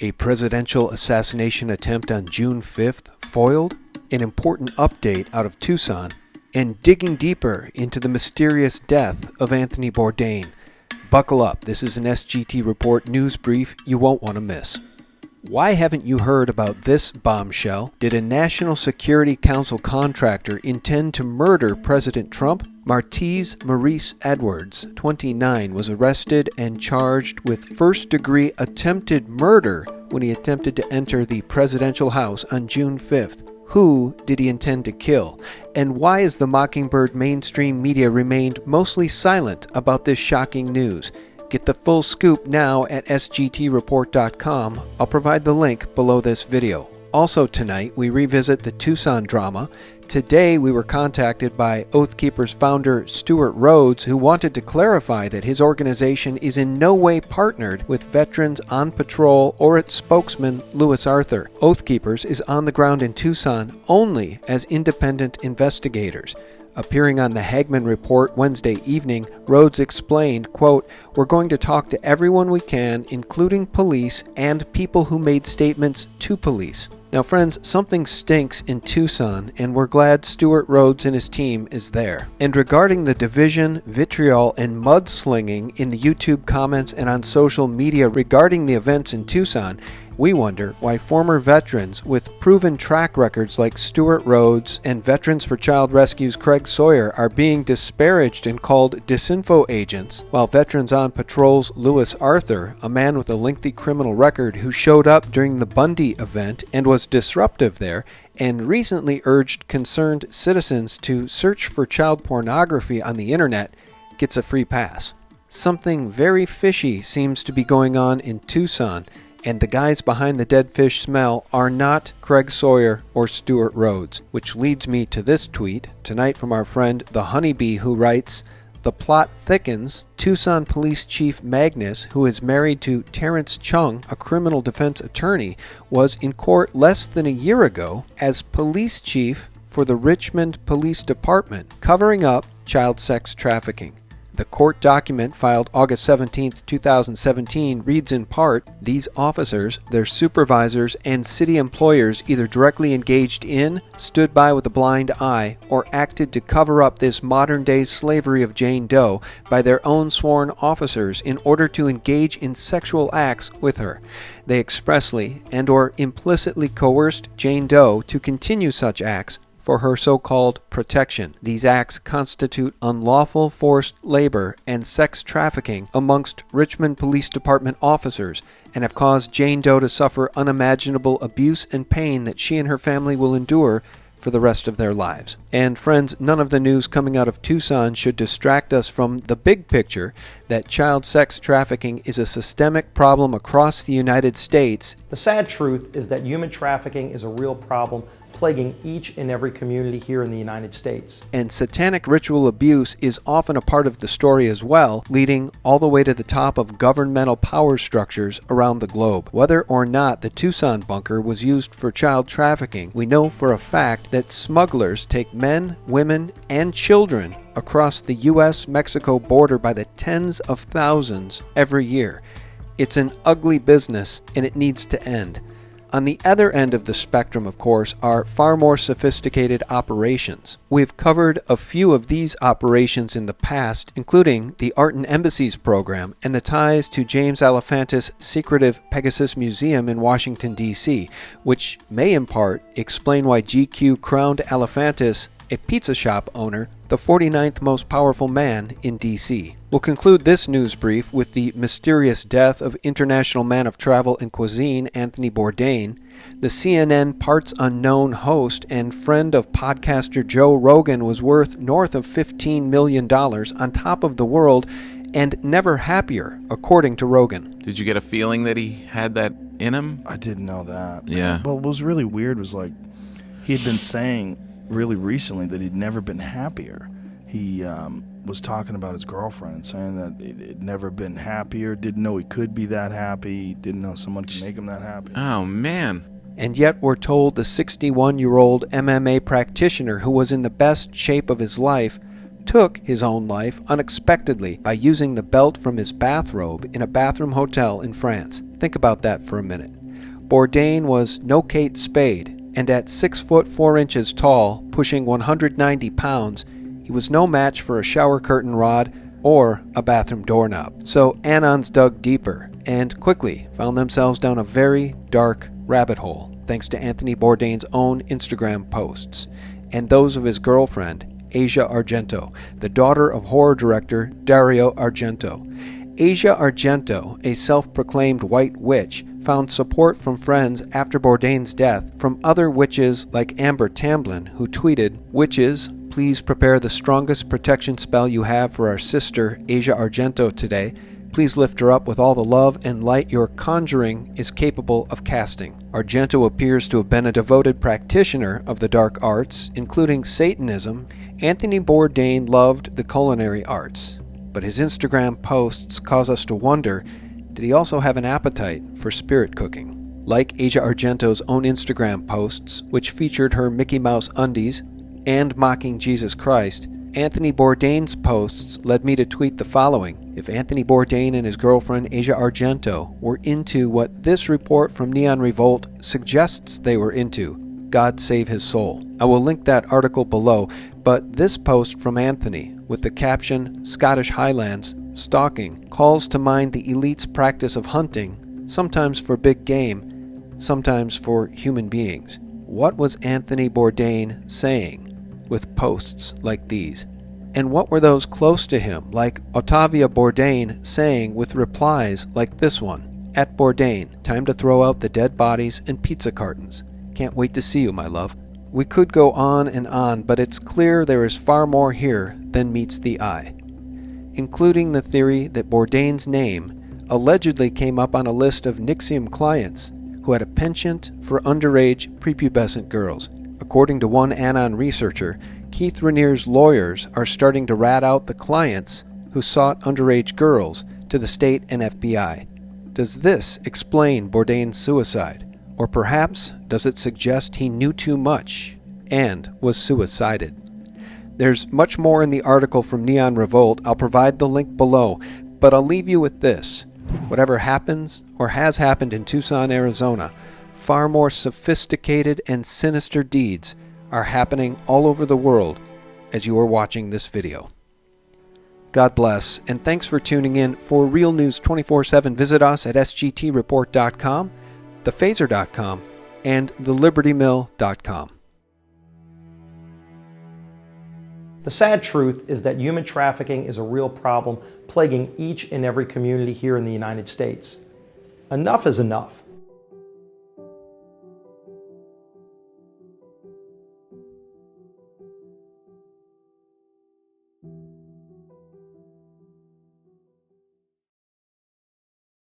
A presidential assassination attempt on June 5th foiled? An important update out of Tucson? And digging deeper into the mysterious death of Anthony Bourdain. Buckle up, this is an SGT Report news brief you won't want to miss. Why haven't you heard about this bombshell? Did a National Security Council contractor intend to murder President Trump? Martise Maurice Edwards, 29, was arrested and charged with first-degree attempted murder when he attempted to enter the presidential house on June 5th. Who did he intend to kill? And why has the Mockingbird mainstream media remained mostly silent about this shocking news? Get the full scoop now at sgtreport.com. I'll provide the link below this video. Also tonight, we revisit the Tucson drama. Today, we were contacted by Oath Keepers founder Stewart Rhodes, who wanted to clarify that his organization is in no way partnered with Veterans on Patrol or its spokesman, Louis Arthur. Oath Keepers is on the ground in Tucson only as independent investigators. Appearing on the Hagman Report Wednesday evening, Rhodes explained, quote, "We're going to talk to everyone we can, including police and people who made statements to police." Now friends, something stinks in Tucson, and we're glad Stewart Rhodes and his team is there. And regarding the division, vitriol, and mudslinging in the YouTube comments and on social media regarding the events in Tucson, we wonder why former veterans with proven track records like Stewart Rhodes and Veterans for Child Rescue's Craig Sawyer are being disparaged and called Disinfo agents, while Veterans on Patrol's Louis Arthur, a man with a lengthy criminal record who showed up during the Bundy event and was disruptive there, and recently urged concerned citizens to search for child pornography on the internet, gets a free pass. Something very fishy seems to be going on in Tucson, and the guys behind the dead fish smell are not Craig Sawyer or Stewart Rhodes. Which leads me to this tweet tonight from our friend the Honeybee, who writes, "The plot thickens. Tucson Police Chief Magnus, who is married to Terrence Chung, a criminal defense attorney, was in court less than a year ago as police chief for the Richmond Police Department, covering up child sex trafficking." The court document filed August 17, 2017 reads in part, "These officers, their supervisors, and city employers either directly engaged in, stood by with a blind eye, or acted to cover up this modern-day slavery of Jane Doe by their own sworn officers in order to engage in sexual acts with her. They expressly and or implicitly coerced Jane Doe to continue such acts for her so-called protection. These acts constitute unlawful forced labor and sex trafficking amongst Richmond Police Department officers and have caused Jane Doe to suffer unimaginable abuse and pain that she and her family will endure for the rest of their lives." And friends, none of the news coming out of Tucson should distract us from the big picture that child sex trafficking is a systemic problem across the United States. The sad truth is that human trafficking is a real problem plaguing each and every community here in the United States. And satanic ritual abuse is often a part of the story as well, leading all the way to the top of governmental power structures around the globe. Whether or not the Tucson bunker was used for child trafficking, we know for a fact that smugglers take men, women, and children across the U.S.-Mexico border by the tens of thousands every year. It's an ugly business, and it needs to end. On the other end of the spectrum, of course, are far more sophisticated operations. We've covered a few of these operations in the past, including the Art and Embassies program and the ties to James Alefantis' secretive Pegasus Museum in Washington, D.C., which may in part explain why GQ crowned Alefantis, a pizza shop owner, the 49th most powerful man in D.C. We'll conclude this news brief with the mysterious death of international man of travel and cuisine Anthony Bourdain. The CNN Parts Unknown host and friend of podcaster Joe Rogan was worth north of $15 million, on top of the world, and never happier, according to Rogan. Did you get a feeling that he had that in him? I didn't know that. Yeah. But what was really weird was, like, he had been saying really recently that he'd never been happier. He was talking about his girlfriend and saying that he'd never been happier, didn't know he could be that happy, didn't know someone could make him that happy. Oh, man. And yet we're told the 61-year-old MMA practitioner who was in the best shape of his life took his own life unexpectedly by using the belt from his bathrobe in a bathroom hotel in France. Think about that for a minute. Bourdain was no Kate Spade, and at 6 foot 4 inches tall, pushing 190 pounds, he was no match for a shower curtain rod or a bathroom doorknob. So Anons dug deeper and quickly found themselves down a very dark rabbit hole, thanks to Anthony Bourdain's own Instagram posts and those of his girlfriend, Asia Argento, the daughter of horror director Dario Argento. Asia Argento, a self-proclaimed white witch, found support from friends after Bourdain's death from other witches like Amber Tamblyn, who tweeted, "Witches, please prepare the strongest protection spell you have for our sister Asia Argento today. Please lift her up with all the love and light your conjuring is capable of casting." Argento appears to have been a devoted practitioner of the dark arts, including Satanism. Anthony Bourdain loved the culinary arts, but his Instagram posts cause us to wonder, did he also have an appetite for spirit cooking? Like Asia Argento's own Instagram posts, which featured her Mickey Mouse undies and mocking Jesus Christ, Anthony Bourdain's posts led me to tweet the following: if Anthony Bourdain and his girlfriend Asia Argento were into what this report from Neon Revolt suggests they were into, God save his soul. I will link that article below, but this post from Anthony, with the caption, "Scottish Highlands, stalking," calls to mind the elite's practice of hunting, sometimes for big game, sometimes for human beings. What was Anthony Bourdain saying with posts like these? And what were those close to him, like Ottavia Bourdain, saying with replies like this one? At Bourdain, time to throw out the dead bodies and pizza cartons. Can't wait to see you, my love. We could go on and on, but it's clear there is far more here than meets the eye, including the theory that Bourdain's name allegedly came up on a list of NXIVM clients who had a penchant for underage prepubescent girls. According to one Anon researcher, Keith Rainier's lawyers are starting to rat out the clients who sought underage girls to the state and FBI. Does this explain Bourdain's suicide? Or perhaps does it suggest he knew too much and was suicided? There's much more in the article from Neon Revolt. I'll provide the link below, but I'll leave you with this. Whatever happens or has happened in Tucson, Arizona, far more sophisticated and sinister deeds are happening all over the world as you are watching this video. God bless, and thanks for tuning in. For Real News 24/7, visit us at sgtreport.com, thephaser.com, and thelibertymill.com. The sad truth is that human trafficking is a real problem plaguing each and every community here in the United States. Enough is enough.